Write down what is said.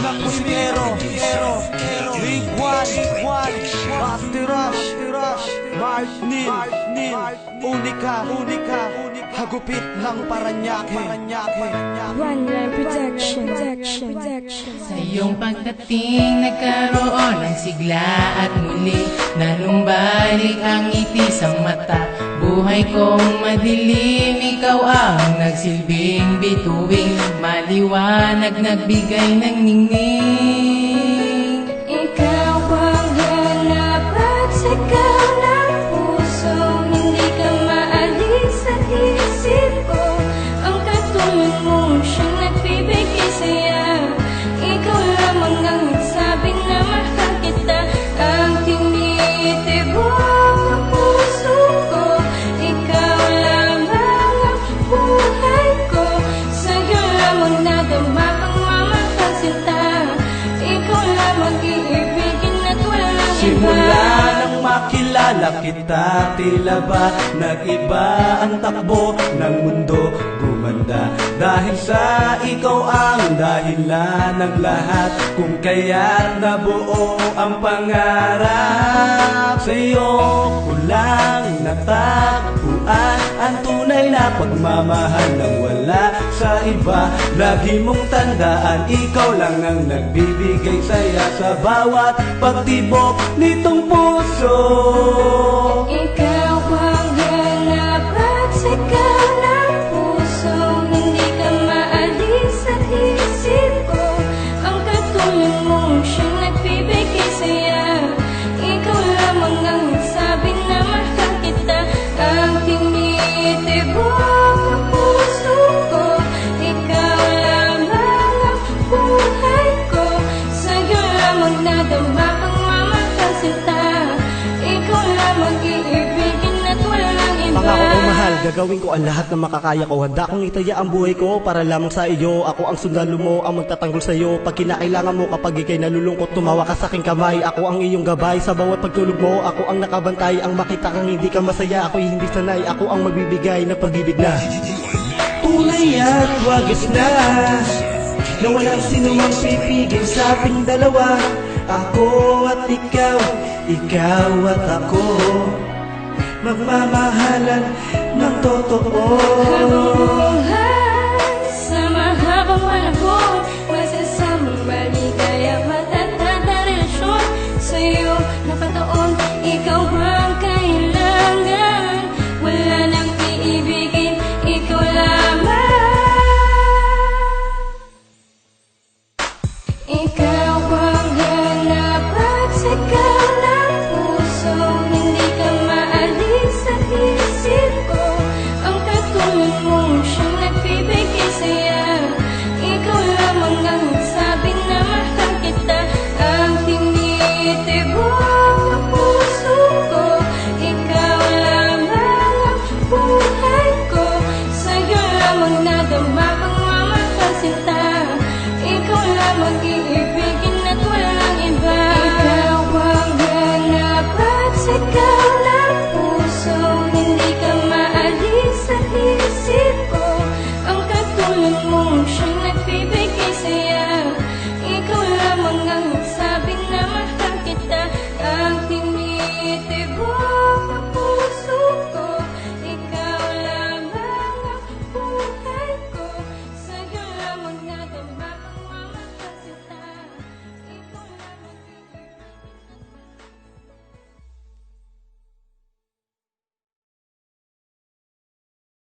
mga kwintero, Big One, Basti Rush, Mark Neil, Unika, hagupit ng Paranaque. One Line Protection. Sa iyong pagdating nagkaroon ng sigla at muli nanumbalik ang ngiti sa mata. Buhay kong madilim, ikaw ang nagsilbing bituing maliwanag, nagbigay ng ningning. Ikaw ang hanap at sigaw ng puso, hindi ka maalis sa isip ko. Ang katulad mo siyang nagbibigay saya. Ikaw lamang ang nagsabi na mahal kita. Ang tinitibok ang puso ko, ikaw lamang ang buhay ko. Sa'yo lamang nadama pagmamahal sinta. Ikaw lamang iibigin at walang iba. Simula nang makilala kita, tila ba nag-iba ang takbo ng mundo, gumanda dahil sa ikaw ang dahilan ng lahat, kung kaya't nabuo ang pangarap. Sa'yo ko lang natagpuan ang tunay na pagmamahal nang wala sa iba. Lagi mong tandaan, ikaw lang ang nagbibigay saya sa bawat pagtibok nitong puso. Ikaw ang hanap at sigaw ng puso, hindi ka maalis sa isip ko. Ang katulad mo siyang nagbibigay saya. Ikaw lamang ang nagsabi na mahal kita. Ang tinitibok ang puso ko, ikaw lamang ang buhay ko. Sa'yo lamang nadama pagmamahal sinta. Ikaw lamang iibigin at walang iba. Pangako ko mahal, gagawin ko ang lahat na makakaya ko. Handa kong itaya ang buhay ko para lamang sa iyo. Ako ang sundalo mo, ang magtatanggol sa iyo. Pag kinakailangan mo kapag ikay nalulungkot, tumawa ka sa aking kamay. Ako ang iyong gabay sa bawat pagtulog mo. Ako ang nakabantay, ang makita kang hindi ka masaya. Ako'y hindi sanay, ako ang magbibigay ng pag-ibig na Tunay at wagas na walang sinumang pipigil sa ating dalawa. Ako at ikaw, ikaw at ako, magmamahalan ng totoo. Habang buhay sa mahabang walang